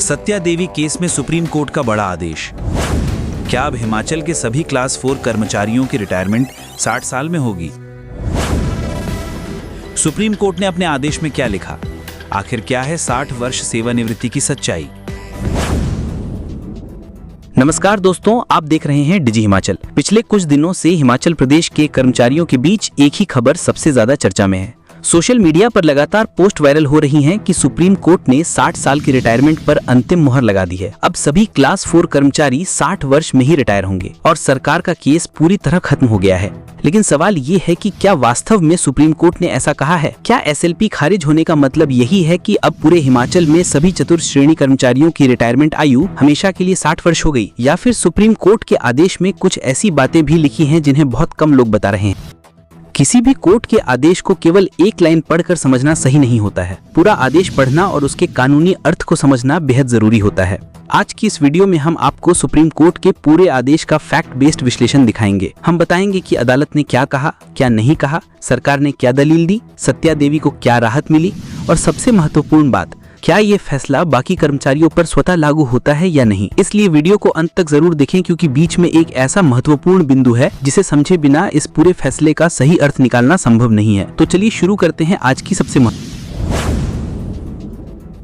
सत्या देवी case में supreme court का बड़ा आदेश। क्या अब हिमाचल के सभी क्लास 4 कर्मचारियों की रिटायरमेंट 60 साल में होगी? सुप्रीम कोर्ट ने अपने आदेश में क्या लिखा? आखिर क्या है 60 वर्ष सेवानिवृत्ति की सच्चाई? नमस्कार दोस्तों, आप देख रहे हैं डिजी हिमाचल। पिछले कुछ दिनों से हिमाचल प्रदेश के कर्मचारियों के बीच एक ही खबर सबसे ज्यादा चर्चा में है। सोशल मीडिया पर लगातार पोस्ट वायरल हो रही हैं कि सुप्रीम कोर्ट ने 60 साल की रिटायरमेंट पर अंतिम मुहर लगा दी है। अब सभी क्लास 4 कर्मचारी 60 वर्ष में ही रिटायर होंगे और सरकार का केस पूरी तरह खत्म हो गया है। लेकिन सवाल ये है कि क्या वास्तव में सुप्रीम कोर्ट ने ऐसा कहा है? क्या एसएलपी खारिज होने का मतलब यही है कि अब पूरे हिमाचल में सभी चतुर्थ श्रेणी कर्मचारियों की रिटायरमेंट आयु हमेशा के लिए 60 वर्ष हो गई? या फिर सुप्रीम कोर्ट के आदेश में कुछ ऐसी बातें भी लिखी हैं जिन्हें बहुत कम लोग बता रहे हैं? किसी भी कोर्ट के आदेश को केवल एक लाइन पढ़कर समझना सही नहीं होता है। पूरा आदेश पढ़ना और उसके कानूनी अर्थ को समझना बेहद जरूरी होता है। आज की इस वीडियो में हम आपको सुप्रीम कोर्ट के पूरे आदेश का फैक्ट बेस्ड विश्लेषण दिखाएंगे। हम बताएंगे कि अदालत ने क्या कहा, क्या नहीं कहा, सरकार ने क्या दलील दी, सत्या देवी को क्या राहत मिली और सबसे महत्वपूर्ण बात, क्या ये फैसला बाकी कर्मचारियों पर स्वतः लागू होता है या नहीं। इसलिए वीडियो को अंत तक जरूर देखें, क्योंकि बीच में एक ऐसा महत्वपूर्ण बिंदु है जिसे समझे बिना इस पूरे फैसले का सही अर्थ निकालना संभव नहीं है। तो चलिए शुरू करते हैं आज की सबसे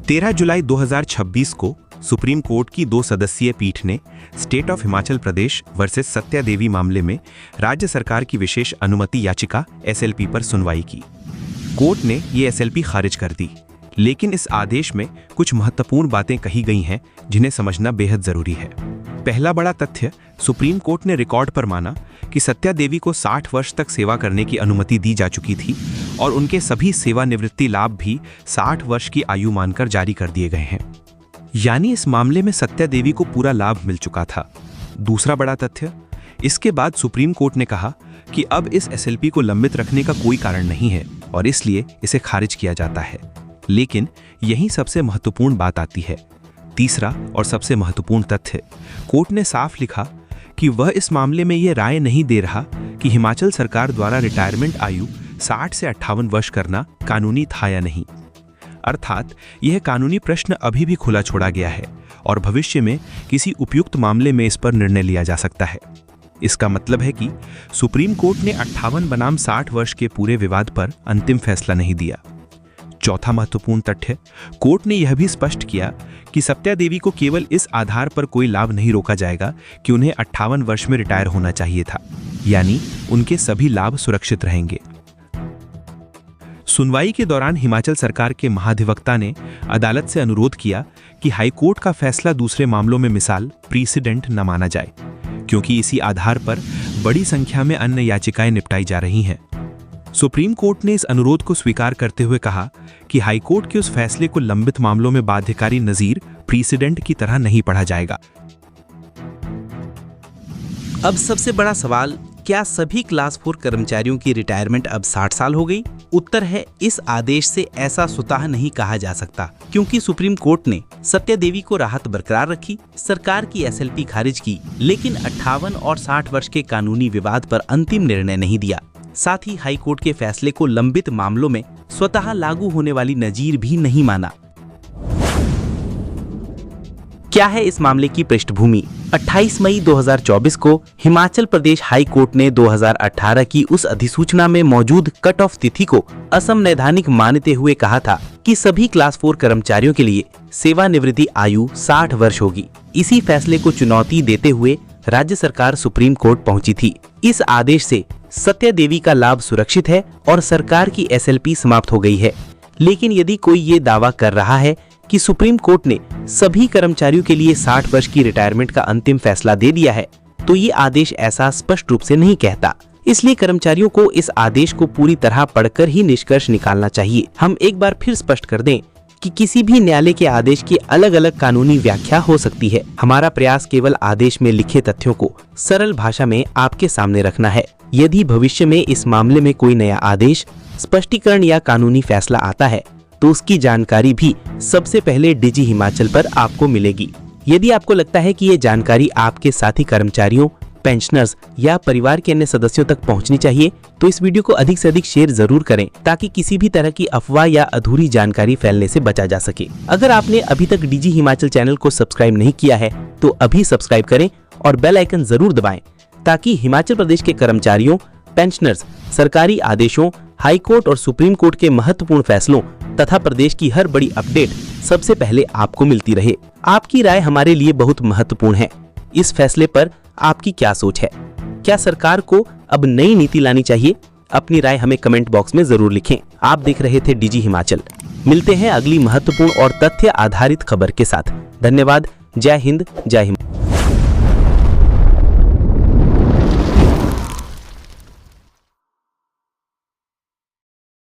13 जुलाई 2026 को सुप्रीम कोर्ट की 2 सदस्यीय पीठ ने state of Himachal Pradesh versus Satya Devi मामले में राज्य सरकार की विशेष अनुमति याचिका एसएलपी पर सुनवाई की। कोर्ट ने ये एसएलपी खारिज कर दी, लेकिन इस आदेश में कुछ महत्वपूर्ण बातें कही गई हैं जिन्हें समझना बेहद जरूरी है। पहला बड़ा तथ्य, सुप्रीम कोर्ट ने रिकॉर्ड पर माना कि सत्या देवी को 60 वर्ष तक सेवा करने की अनुमति दी जा चुकी थी और उनके सभी सेवानिवृत्ति लाभ भी 60 वर्ष की आयु मानकर जारी कर दिए गए हैं। यानी इस मामले में सत्या देवी को पूरा लाभ मिल चुका था। दूसरा बड़ा तथ्य, इसके बाद सुप्रीम कोर्ट ने कहा कि अब इस एसएलपी को लंबित रखने का कोई कारण नहीं है और इसलिए इसे खारिज किया जाता है। लेकिन यही सबसे महत्वपूर्ण बात आती है। तीसरा और सबसे महत्वपूर्ण तथ्य, कोर्ट ने साफ लिखा कि वह इस मामले में यह राय नहीं दे रहा कि हिमाचल सरकार द्वारा रिटायरमेंट आयु 60 से 58 वर्ष करना कानूनी था या नहीं। अर्थात यह कानूनी प्रश्न अभी भी खुला छोड़ा गया है और भविष्य में किसी उपयुक्त मामले में इस पर निर्णय लिया जा सकता है। इसका मतलब है कि सुप्रीम कोर्ट ने 58 बनाम 60 वर्ष के पूरे विवाद पर अंतिम फैसला नहीं दिया। चौथा महत्वपूर्ण तथ्य, कोर्ट ने यह भी स्पष्ट किया कि सत्या देवी को केवल इस आधार पर कोई लाभ नहीं रोका जाएगा कि उन्हें 58 वर्ष में रिटायर होना चाहिए था, यानी उनके सभी लाभ सुरक्षित रहेंगे। सुनवाई के दौरान हिमाचल सरकार के महाधिवक्ता ने अदालत से अनुरोध किया कि हाईकोर्ट का फैसला दूसरे मामलों में मिसाल प्रीसिडेंट न माना जाए, क्योंकि इसी आधार पर बड़ी संख्या में अन्य याचिकाएं निपटाई जा रही हैं। सुप्रीम कोर्ट ने इस अनुरोध को स्वीकार करते हुए कहा कि हाईकोर्ट के उस फैसले को लंबित मामलों में बाध्यकारी नजीर प्रीसिडेंट की तरह नहीं पढ़ा जाएगा। अब सबसे बड़ा सवाल, क्या सभी क्लास 4 कर्मचारियों की रिटायरमेंट अब 60 साल हो गई? उत्तर है, इस आदेश से ऐसा स्वतः नहीं कहा जा सकता, क्योंकि सुप्रीम कोर्ट ने सत्या देवी को राहत बरकरार रखी, सरकार की एसएलपी खारिज की, लेकिन 58 और 60 वर्ष के कानूनी विवाद पर अंतिम निर्णय नहीं दिया। साथ ही हाई कोर्ट के फैसले को लंबित मामलों में स्वतः लागू होने वाली नजीर भी नहीं माना। क्या है इस मामले की पृष्ठभूमि? 28 मई 2024 को हिमाचल प्रदेश हाई कोर्ट ने 2018 की उस अधिसूचना में मौजूद कट ऑफ तिथि को असंवैधानिक मानते हुए कहा था कि सभी क्लास 4 कर्मचारियों के लिए सेवानिवृत्ति आयु 60 वर्ष होगी। इसी फैसले को चुनौती देते हुए राज्य सरकार सुप्रीम कोर्ट पहुंची थी। इस आदेश से सत्या देवी का लाभ सुरक्षित है और सरकार की एसएलपी समाप्त हो गई है। लेकिन यदि कोई ये दावा कर रहा है कि सुप्रीम कोर्ट ने सभी कर्मचारियों के लिए 60 वर्ष की रिटायरमेंट का अंतिम फैसला दे दिया है, तो ये आदेश ऐसा स्पष्ट रूप से नहीं कहता। इसलिए कर्मचारियों को इस आदेश को पूरी तरह पढ़कर ही निष्कर्ष निकालना चाहिए। हम एक बार फिर स्पष्ट कर दें कि किसी भी न्यायालय के आदेश की अलग अलग कानूनी व्याख्या हो सकती है। हमारा प्रयास केवल आदेश में लिखे तथ्यों को सरल भाषा में आपके सामने रखना है। यदि भविष्य में इस मामले में कोई नया आदेश, स्पष्टीकरण या कानूनी फैसला आता है, तो उसकी जानकारी भी सबसे पहले डिजी हिमाचल पर आपको मिलेगी। यदि आपको लगता है कि ये जानकारी आपके साथी कर्मचारियों पेंशनर्स या परिवार के अन्य सदस्यों तक पहुंचनी चाहिए, तो इस वीडियो को अधिक से अधिक शेयर जरूर करें ताकि किसी भी तरह की अफवाह या अधूरी जानकारी फैलने से बचा जा सके। अगर आपने अभी तक डीजी हिमाचल चैनल को सब्सक्राइब नहीं किया है तो अभी सब्सक्राइब करें और बेल आइकन जरूर दबाएं ताकि हिमाचल प्रदेश के कर्मचारियों, पेंशनर्स, सरकारी आदेशों, हाई कोर्ट और सुप्रीम कोर्ट के महत्वपूर्ण फैसलों तथा प्रदेश की हर बड़ी अपडेट सबसे पहले आपको मिलती रहे। आपकी राय हमारे लिए बहुत महत्वपूर्ण है। इस फैसले पर आपकी क्या सोच है? क्या सरकार को अब नई नीति लानी चाहिए? अपनी राय हमें कमेंट बॉक्स में जरूर लिखें। आप देख रहे थे डीजी हिमाचल। मिलते हैं अगली महत्वपूर्ण और तथ्य आधारित खबर के साथ। धन्यवाद। जय हिंद, जय हिमाचल।